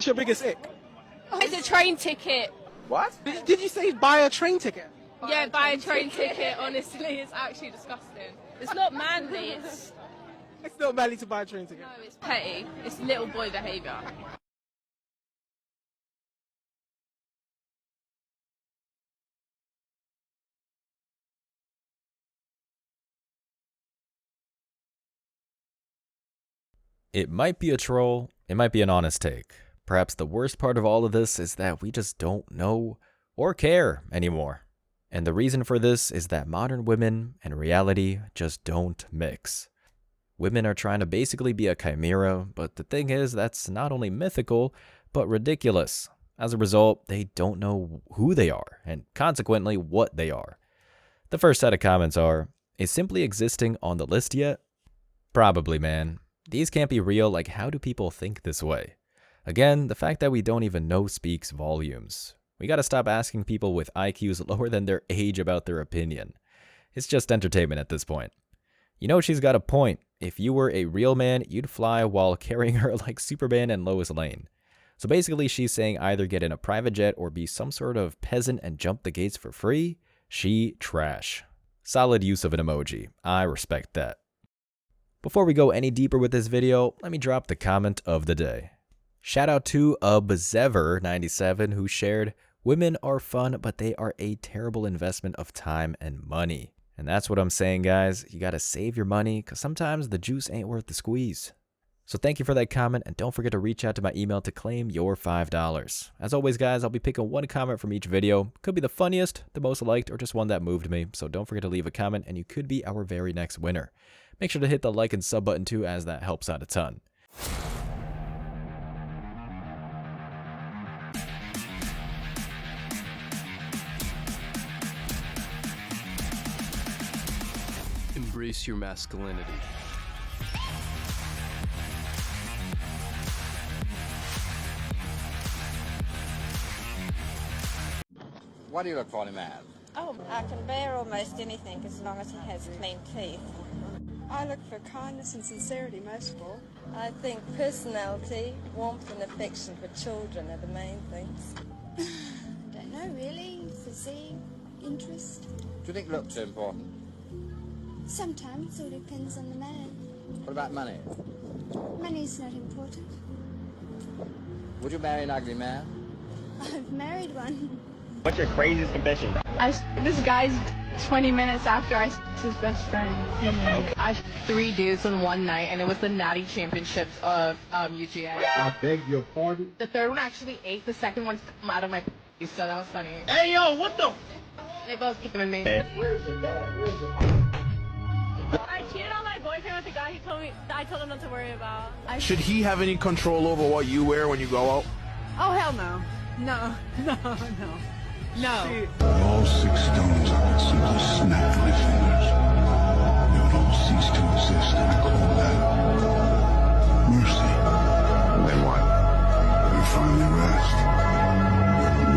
your biggest ick? It's a train ticket. What? Did you say buy a train ticket? Yeah, buy a train ticket. Honestly, it's actually disgusting. It's not manly. It's not manly to buy a train ticket. No, it's petty. It's little boy behaviour. It might be a troll, it might be an honest take. Perhaps the worst part of all of this is that we just don't know or care anymore. And the reason for this is that modern women and reality just don't mix. Women are trying to basically be a chimera, but the thing is that's not only mythical, but ridiculous. As a result, they don't know who they are, and consequently what they are. The first set of comments are, is simply existing on the list yet? Probably, man. These can't be real, like how do people think this way? Again, the fact that we don't even know speaks volumes. We gotta stop asking people with IQs lower than their age about their opinion. It's just entertainment at this point. You know, she's got a point. If you were a real man, you'd fly while carrying her like Superman and Lois Lane. So basically she's saying either get in a private jet or be some sort of peasant and jump the gates for free. She trash. Solid use of an emoji. I respect that. Before we go any deeper with this video, let me drop the comment of the day. Shout out to Obsever97 who shared, "Women are fun, but they are a terrible investment of time and money." And that's what I'm saying, guys. You gotta save your money, because sometimes the juice ain't worth the squeeze. So thank you for that comment, and don't forget to reach out to my email to claim your $5. As always, guys, I'll be picking one comment from each video. Could be the funniest, the most liked, or just one that moved me. So don't forget to leave a comment, and you could be our very next winner. Make sure to hit the like and sub button too, as that helps out a ton. Embrace your masculinity. What do you look for in a man? Oh, I can bear almost anything as long as he has clean teeth. I look for kindness and sincerity most of all. I think personality, warmth and affection for children are the main things. Don't know really. Physique, interest. Do you think looks are important? Sometimes it all depends on the man. What about money? Money's not important. Would you marry an ugly man? I've married one. What's your craziest confession? This guy's 20 minutes after I his best friend. I 3 dudes in one night, and it was the Natty Championships of UGA. I beg your pardon? The third one actually ate. The second one came out of my face, so that was funny. Hey, yo, what the? They both kicked me. Where's the dad? I cheated on my boyfriend with the guy he told me that I told him not to worry about. Should he have any control over what you wear when you go out? Oh, hell no. No. All 6 stones I could simply snap my fingers. They would all cease to exist, and I call that mercy. Then what? We finally rest.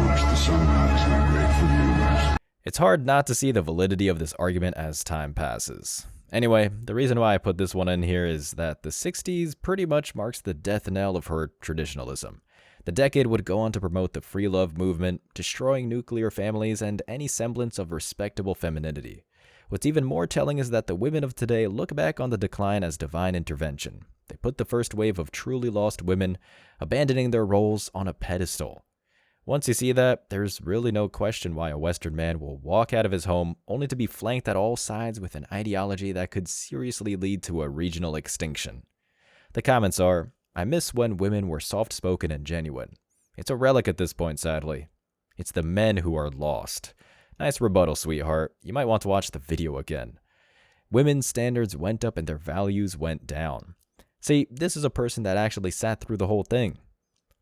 Watch the sunrise in a grateful universe. It's hard not to see the validity of this argument as time passes. Anyway, the reason why I put this one in here is that the 60s pretty much marks the death knell of her traditionalism. The decade would go on to promote the free love movement, destroying nuclear families and any semblance of respectable femininity. What's even more telling is that the women of today look back on the decline as divine intervention. They put the first wave of truly lost women, abandoning their roles, on a pedestal. Once you see that, there's really no question why a Western man will walk out of his home only to be flanked at all sides with an ideology that could seriously lead to a regional extinction. The comments are, "I miss when women were soft-spoken and genuine." It's a relic at this point, sadly. It's the men who are lost. Nice rebuttal, sweetheart. You might want to watch the video again. Women's standards went up and their values went down. See, this is a person that actually sat through the whole thing.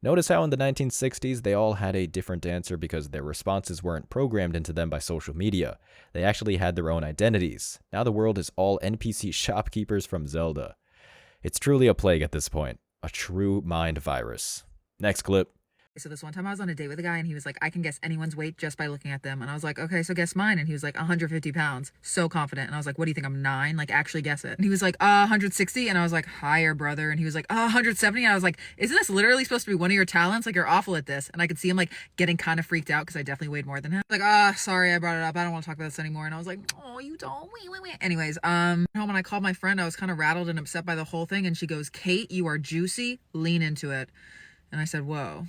Notice how in the 1960s they all had a different answer because their responses weren't programmed into them by social media. They actually had their own identities. Now the world is all NPC shopkeepers from Zelda. It's truly a plague at this point. A true mind virus. Next clip. So this one time I was on a date with a guy and he was like, I can guess anyone's weight just by looking at them. And I was like, okay, so guess mine. And he was like, 150 pounds. So confident. And I was like, what do you think? I'm 9? Like, actually guess it. And he was like, 160. And I was like, higher, brother. And he was like, 170. And I was like, isn't this literally supposed to be one of your talents? Like, you're awful at this. And I could see him like getting kind of freaked out because I definitely weighed more than him. Like, sorry, I brought it up. I don't want to talk about this anymore. And I was like, oh, you don't. Wait. Anyways, home and I called my friend. I was kind of rattled and upset by the whole thing. And she goes, Kate, you are juicy. Lean into it. And I said, whoa.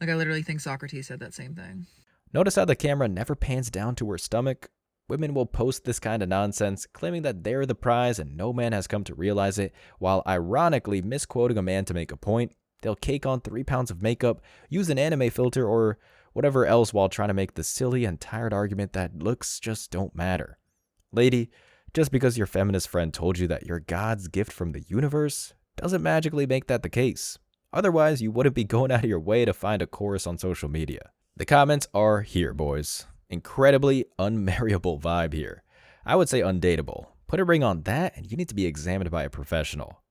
Like, I literally think Socrates said that same thing. Notice how the camera never pans down to her stomach? Women will post this kind of nonsense, claiming that they're the prize and no man has come to realize it, while ironically misquoting a man to make a point. They'll cake on 3 pounds of makeup, use an anime filter, or whatever else while trying to make the silly and tired argument that looks just don't matter. Lady, just because your feminist friend told you that you're God's gift from the universe doesn't magically make that the case. Otherwise, you wouldn't be going out of your way to find a chorus on social media. The comments are here, boys. Incredibly unmarriable vibe here. I would say undateable. Put a ring on that and you need to be examined by a professional.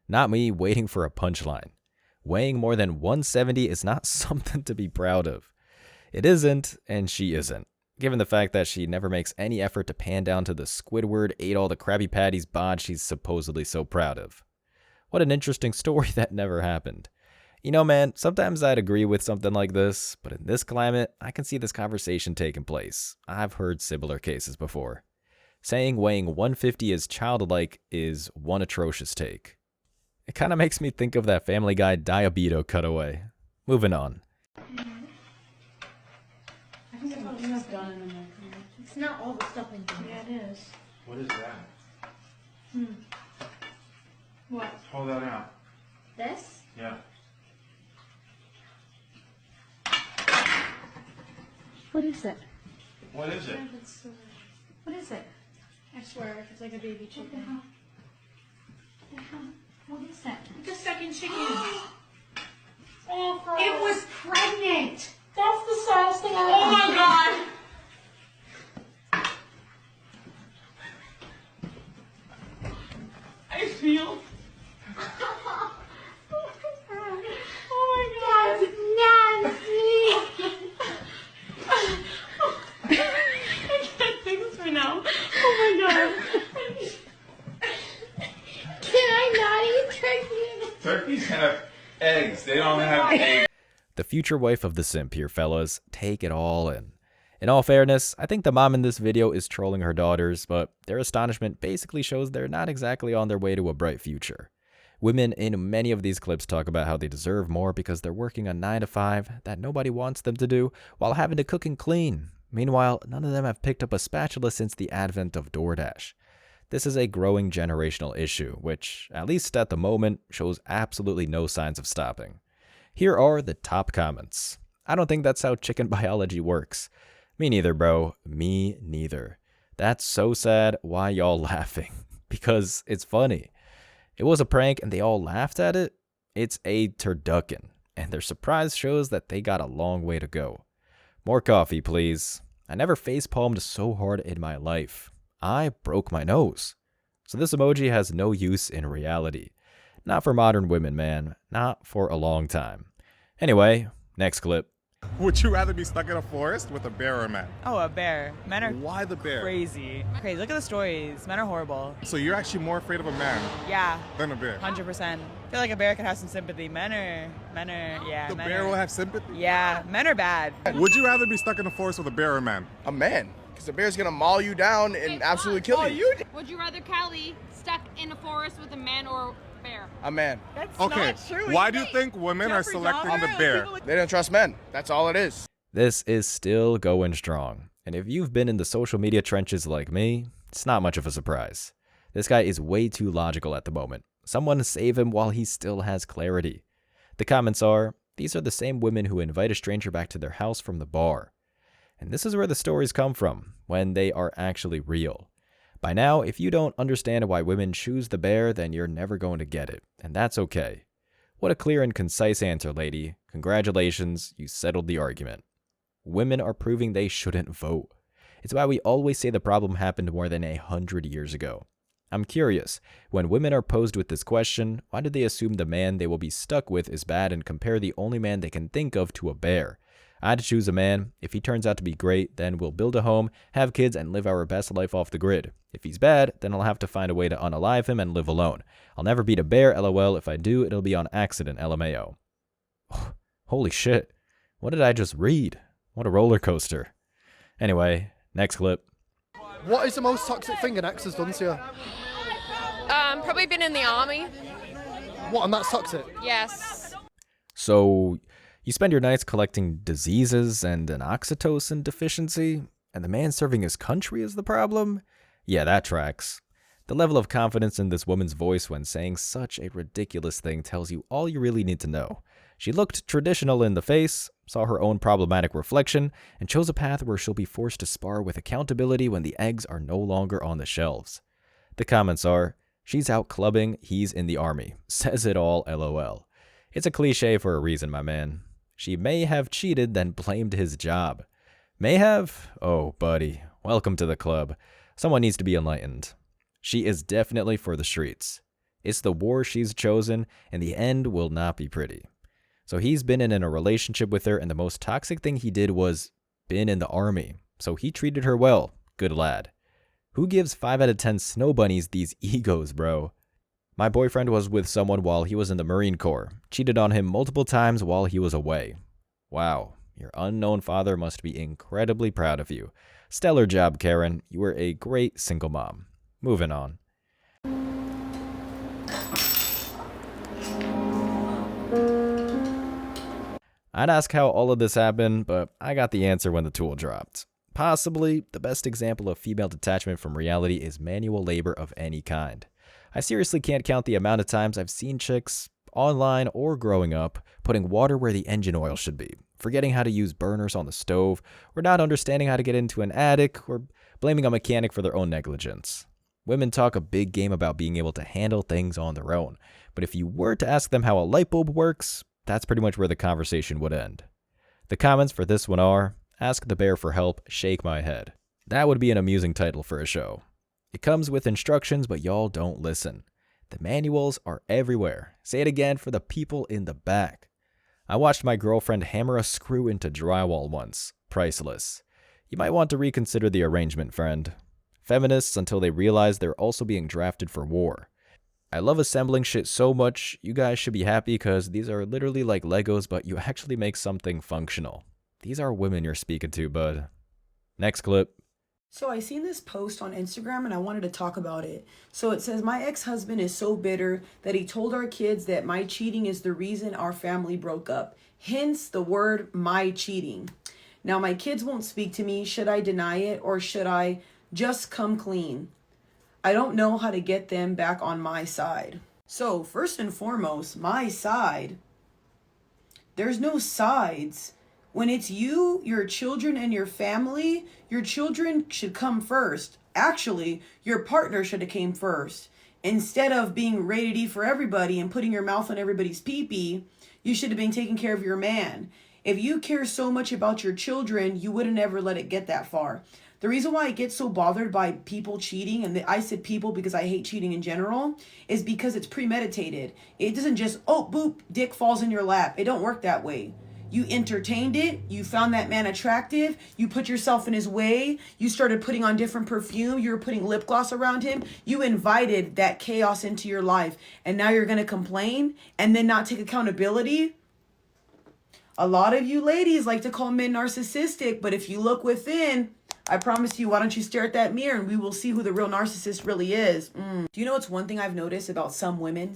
Not me waiting for a punchline. Weighing more than 170 is not something to be proud of. It isn't, and she isn't. Given the fact that she never makes any effort to pan down to the Squidward ate all the Krabby Patties bod she's supposedly so proud of. What an interesting story that never happened. You know, man, sometimes I'd agree with something like this, but in this climate, I can see this conversation taking place. I've heard similar cases before. Saying weighing 150 is childlike is one atrocious take. It kind of makes me think of that Family Guy Diabeto cutaway. Moving on. It's not all the stuff in here. Yeah, it is. What is that? What? Hold that out. This? Yeah. What is it? What is it? What is it? I swear, if it's like a baby chicken. What is that? It's a second chicken. It was pregnant. That's the saddest thing I've ever Oh my god. I feel. Oh my god, Nancy. I can't think this right now. Oh my god. Can I not eat turkey? Turkeys have eggs. They don't have eggs. The future wife of the simp here, fellas. Take it all in. In all fairness, I think the mom in this video is trolling her daughters, but their astonishment basically shows they're not exactly on their way to a bright future. Women in many of these clips talk about how they deserve more because they're working a 9 to 5 that nobody wants them to do while having to cook and clean. Meanwhile, none of them have picked up a spatula since the advent of DoorDash. This is a growing generational issue, which, at least at the moment, shows absolutely no signs of stopping. Here are the top comments. I don't think that's how chicken biology works. Me neither, bro. Me neither. That's so sad. Why y'all laughing? Because it's funny. It was a prank and they all laughed at it. It's a turducken, and their surprise shows that they got a long way to go. More coffee, please. I never facepalmed so hard in my life. I broke my nose. So this emoji has no use in reality. Not for modern women, man. Not for a long time. Anyway, next clip. Would you rather be stuck in a forest with a bear or a man? Oh, a bear. Men are Why the bear? crazy. Crazy. Look at the stories. Men are horrible. So you're actually more afraid of a man Yeah. than a bear? 100%. I feel like a bear could have some sympathy. Men are, yeah. The men bear are, will have sympathy? Yeah, men are bad. Would you rather be stuck in a forest with a bear or a man? A man. Because the bear's gonna maul you down and absolutely kill you. Would you rather Callie stuck in a forest with a man or bear? A man. That's Okay, not true. why do you think women are selecting the bear? They don't trust men. That's all it is. This is still going strong. And if you've been in the social media trenches like me, it's not much of a surprise. This guy is way too logical at the moment. Someone save him while he still has clarity. The comments are, these are the same women who invite a stranger back to their house from the bar. And this is where the stories come from, when they are actually real. By now, if you don't understand why women choose the bear, then you're never going to get it, and that's okay. What a clear and concise answer, lady. Congratulations, you settled the argument. Women are proving they shouldn't vote. It's why we always say the problem happened more than 100 years ago. I'm curious, when women are posed with this question, why do they assume the man they will be stuck with is bad and compare the only man they can think of to a bear? I had to choose a man. If he turns out to be great, then we'll build a home, have kids, and live our best life off the grid. If he's bad, then I'll have to find a way to unalive him and live alone. I'll never beat a bear, lol. If I do, it'll be on accident, LMAO. Holy shit. What did I just read? What a roller coaster. Anyway, next clip. What is the most toxic thing an ex has done to you? Probably been in the army. What, and that's toxic? Yes. So, you spend your nights collecting diseases and an oxytocin deficiency, and the man serving his country is the problem? Yeah, that tracks. The level of confidence in this woman's voice when saying such a ridiculous thing tells you all you really need to know. She looked traditional in the face, saw her own problematic reflection, and chose a path where she'll be forced to spar with accountability when the eggs are no longer on the shelves. The comments are, she's out clubbing, he's in the army. Says it all, lol. It's a cliche for a reason, my man. She may have cheated, then blamed his job. May have? Oh, buddy. Welcome to the club. Someone needs to be enlightened. She is definitely for the streets. It's the war she's chosen, and the end will not be pretty. So he's been in a relationship with her, and the most toxic thing he did was been in the army. So he treated her well. Good lad. Who gives 5 out of 10 snow bunnies these egos, bro? My boyfriend was with someone while he was in the Marine Corps. Cheated on him multiple times while he was away. Wow, your unknown father must be incredibly proud of you. Stellar job, Karen. You were a great single mom. Moving on. I'd ask how all of this happened, but I got the answer when the tool dropped. Possibly, the best example of female detachment from reality is manual labor of any kind. I seriously can't count the amount of times I've seen chicks, online or growing up, putting water where the engine oil should be, forgetting how to use burners on the stove, or not understanding how to get into an attic, or blaming a mechanic for their own negligence. Women talk a big game about being able to handle things on their own, but if you were to ask them how a light bulb works, that's pretty much where the conversation would end. The comments for this one are, ask the bear for help, shake my head. That would be an amusing title for a show. It comes with instructions, but y'all don't listen. The manuals are everywhere. Say it again for the people in the back. I watched my girlfriend hammer a screw into drywall once. Priceless. You might want to reconsider the arrangement, friend. Feminists until they realize they're also being drafted for war. I love assembling shit so much, you guys should be happy because these are literally like Legos, but you actually make something functional. These are women you're speaking to, bud. Next clip. So I seen this post on Instagram and I wanted to talk about it. So it says, my ex-husband is so bitter that he told our kids that my cheating is the reason our family broke up. Hence the word my cheating. Now my kids won't speak to me. Should I deny it or should I just come clean? I don't know how to get them back on my side. So first and foremost, my side. There's no sides. When it's you, your children, and your family, your children should come first. Actually, your partner should have came first. Instead of being rated E for everybody and putting your mouth on everybody's pee-pee, you should have been taking care of your man. If you care so much about your children, you would have never let it get that far. The reason why I get so bothered by people cheating, and I said people because I hate cheating in general, is because it's premeditated. It doesn't just, oh, boop, dick falls in your lap. It don't work that way. You entertained it. You found that man attractive. You put yourself in his way. You started putting on different perfume. You were putting lip gloss around him. You invited that chaos into your life. And now you're going to complain and then not take accountability. A lot of you ladies like to call men narcissistic, but if you look within, I promise you, why don't you stare at that mirror and we will see who the real narcissist really is. Do you know what's one thing I've noticed about some women,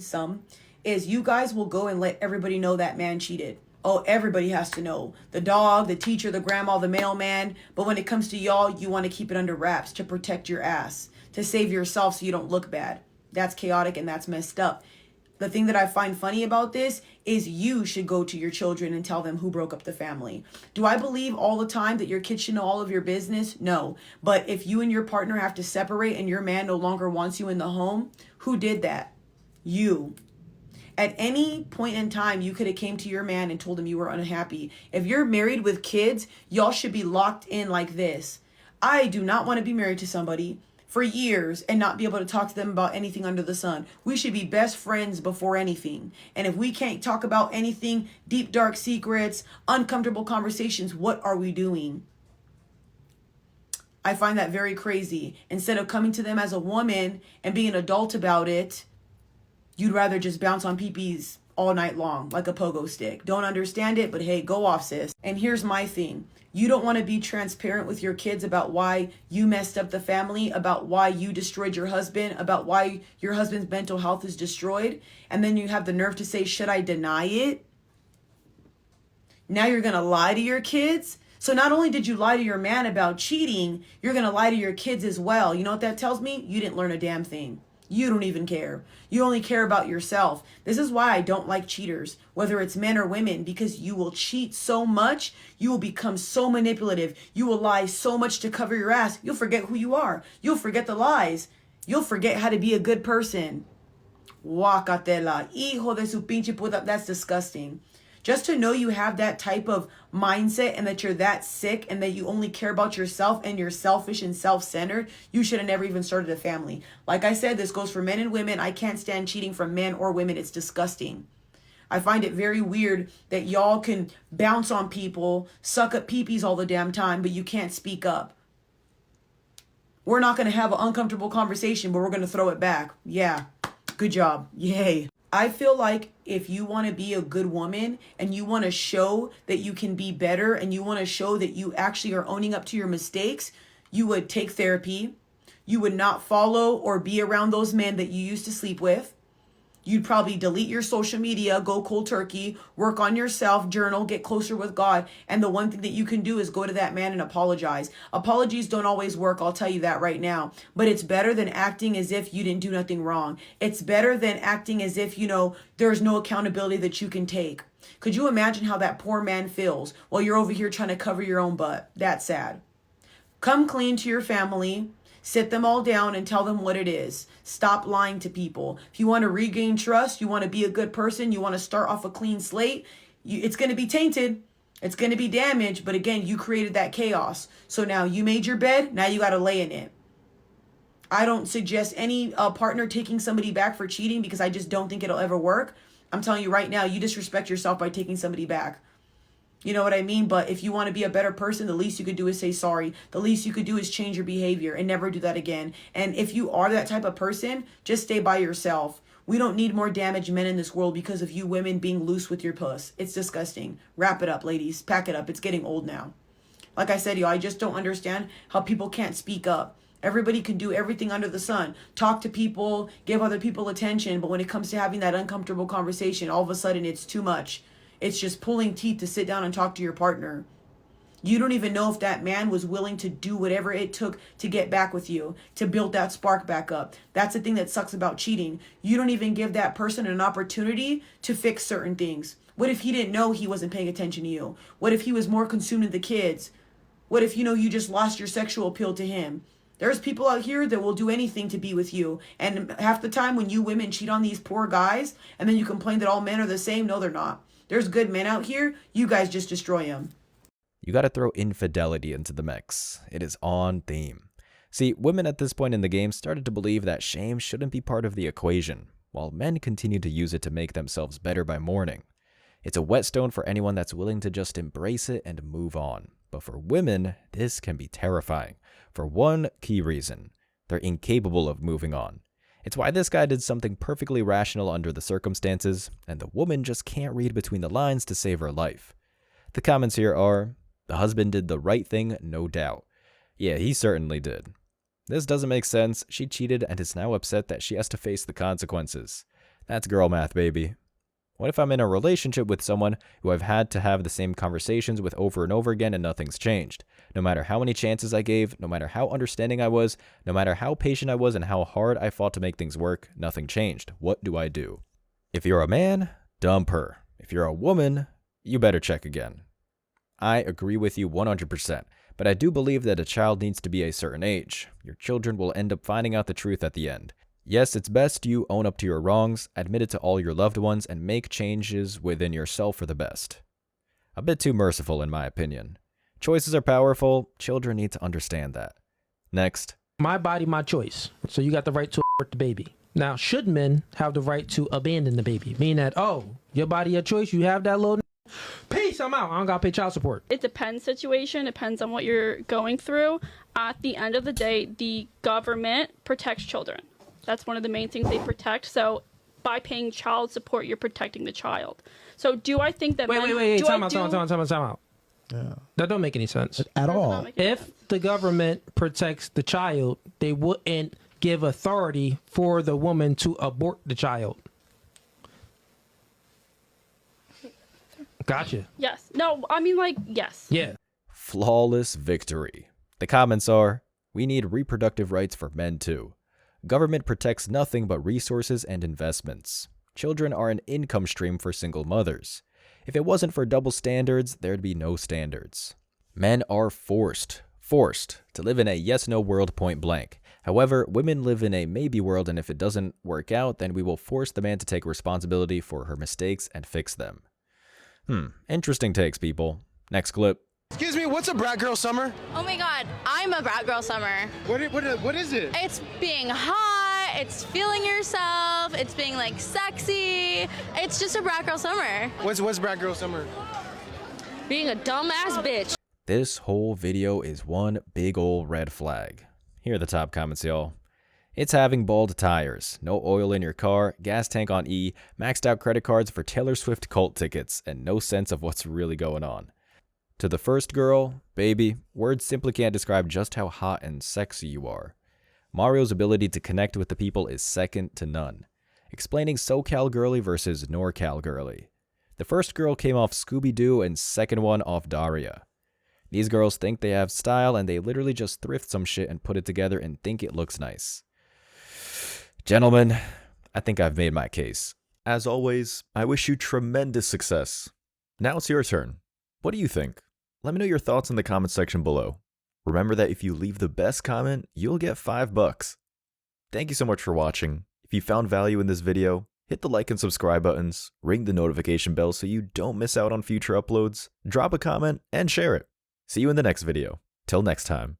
is you guys will go and let everybody know that man cheated. Oh, everybody has to know. The dog, the teacher, the grandma, the mailman. But when it comes to y'all, you want to keep it under wraps to protect your ass, to save yourself so you don't look bad. That's chaotic and that's messed up. The thing that I find funny about this is you should go to your children and tell them who broke up the family. Do I believe all the time that your kids should know all of your business? No. But if you and your partner have to separate and your man no longer wants you in the home, who did that? You. At any point in time, you could have came to your man and told him you were unhappy. If you're married with kids, y'all should be locked in like this. I do not want to be married to somebody for years and not be able to talk to them about anything under the sun. We should be best friends before anything. And if we can't talk about anything, deep, dark secrets, uncomfortable conversations, what are we doing? I find that very crazy. Instead of coming to them as a woman and being an adult about it, you'd rather just bounce on peepees all night long like a pogo stick. Don't understand it, but hey, go off, sis. And here's my thing. You don't want to be transparent with your kids about why you messed up the family, about why you destroyed your husband, about why your husband's mental health is destroyed. And then you have the nerve to say, should I deny it? Now you're going to lie to your kids? So not only did you lie to your man about cheating, you're going to lie to your kids as well. You know what that tells me? You didn't learn a damn thing. You don't even care. You only care about yourself. This is why I don't like cheaters, whether it's men or women, because you will cheat so much. You will become so manipulative. You will lie so much to cover your ass. You'll forget who you are. You'll forget the lies. You'll forget how to be a good person. Guacatela. Hijo de su pinche puta. That's disgusting. Just to know you have that type of mindset and that you're that sick and that you only care about yourself and you're selfish and self-centered, you should have never even started a family. Like I said, this goes for men and women. I can't stand cheating from men or women. It's disgusting. I find it very weird that y'all can bounce on people, suck up peepees all the damn time, but you can't speak up. We're not going to have an uncomfortable conversation, but we're going to throw it back. Yeah, good job. Yay. I feel like if you want to be a good woman and you want to show that you can be better and you want to show that you actually are owning up to your mistakes, you would take therapy. You would not follow or be around those men that you used to sleep with. You'd probably delete your social media, go cold turkey, work on yourself, journal, get closer with God. And the one thing that you can do is go to that man and apologize. Apologies don't always work, I'll tell you that right now. But it's better than acting as if you didn't do nothing wrong. It's better than acting as if, there's no accountability that you can take. Could you imagine how that poor man feels while you're over here trying to cover your own butt? That's sad. Come clean to your family. Sit them all down and tell them what it is. Stop lying to people. If you want to regain trust, you want to be a good person, you want to start off a clean slate, it's going to be tainted. It's going to be damaged. But again, you created that chaos. So now you made your bed. Now you got to lay in it. I don't suggest any partner taking somebody back for cheating because I just don't think it'll ever work. I'm telling you right now, you disrespect yourself by taking somebody back. You know what I mean? But if you want to be a better person, the least you could do is say sorry. The least you could do is change your behavior and never do that again. And if you are that type of person, just stay by yourself. We don't need more damaged men in this world because of you women being loose with your puss. It's disgusting. Wrap it up, ladies. Pack it up. It's getting old now. Like I said, I just don't understand how people can't speak up. Everybody can do everything under the sun. Talk to people, give other people attention. But when it comes to having that uncomfortable conversation, all of a sudden it's too much. It's just pulling teeth to sit down and talk to your partner. You don't even know if that man was willing to do whatever it took to get back with you, to build that spark back up. That's the thing that sucks about cheating. You don't even give that person an opportunity to fix certain things. What if he didn't know he wasn't paying attention to you? What if he was more consumed with the kids? What if, you just lost your sexual appeal to him? There's people out here that will do anything to be with you. And half the time when you women cheat on these poor guys and then you complain that all men are the same, no, they're not. There's good men out here. You guys just destroy them. You gotta throw infidelity into the mix. It is on theme. See, women at this point in the game started to believe that shame shouldn't be part of the equation, while men continue to use it to make themselves better by mourning. It's a whetstone for anyone that's willing to just embrace it and move on. But for women, this can be terrifying. For one key reason, they're incapable of moving on. It's why this guy did something perfectly rational under the circumstances, and the woman just can't read between the lines to save her life. The comments here are, the husband did the right thing, no doubt. Yeah, he certainly did. This doesn't make sense. She cheated and is now upset that she has to face the consequences. That's girl math, baby. What if I'm in a relationship with someone who I've had to have the same conversations with over and over again and nothing's changed? No matter how many chances I gave, no matter how understanding I was, no matter how patient I was and how hard I fought to make things work, nothing changed. What do I do? If you're a man, dump her. If you're a woman, you better check again. I agree with you 100%, but I do believe that a child needs to be a certain age. Your children will end up finding out the truth at the end. Yes, it's best you own up to your wrongs, admit it to all your loved ones, and make changes within yourself for the best. A bit too merciful in my opinion. Choices are powerful, children need to understand that. Next, My body, my choice. So you got the right to abort the baby. Now, should men have the right to abandon the baby? Meaning that, oh, your body, your choice, you have that little peace, I'm out. I don't got to pay child support. It depends situation, depends on what you're going through. At the end of the day, the government protects children. That's one of the main things they protect. So by paying child support, you're protecting the child. So do I think that Wait, time out. Yeah. That don't make any sense. At all. If the government protects the child, they wouldn't give authority for the woman to abort the child. Gotcha. Yes. No, I mean, like, yes. Yeah. Flawless victory. The comments are, we need reproductive rights for men too. Government protects nothing but resources and investments. Children are an income stream for single mothers. If it wasn't for double standards, there'd be no standards. Men are forced to live in a yes-no world point blank. However, women live in a maybe world, and if it doesn't work out, then we will force the man to take responsibility for her mistakes and fix them. Interesting takes, people. Next clip. Excuse me, what's a brat girl summer? Oh my god, I'm a brat girl summer. What is it? It's being hot, it's feeling yourself, it's being like sexy. It's just a brat girl summer. What's brat girl summer? Being a dumbass bitch. This whole video is one big ol' red flag. Here are the top comments, y'all. It's having bald tires, no oil in your car, gas tank on E, maxed out credit cards for Taylor Swift cult tickets, and no sense of what's really going on. To the first girl, baby, words simply can't describe just how hot and sexy you are. Mario's ability to connect with the people is second to none. Explaining SoCal girly versus NorCal girly. The first girl came off Scooby-Doo and second one off Daria. These girls think they have style and they literally just thrift some shit and put it together and think it looks nice. Gentlemen, I think I've made my case. As always, I wish you tremendous success. Now it's your turn. What do you think? Let me know your thoughts in the comment section below. Remember that if you leave the best comment, you'll get $5. Thank you so much for watching. If you found value in this video, hit the like and subscribe buttons, ring the notification bell so you don't miss out on future uploads, drop a comment, and share it. See you in the next video. Till next time.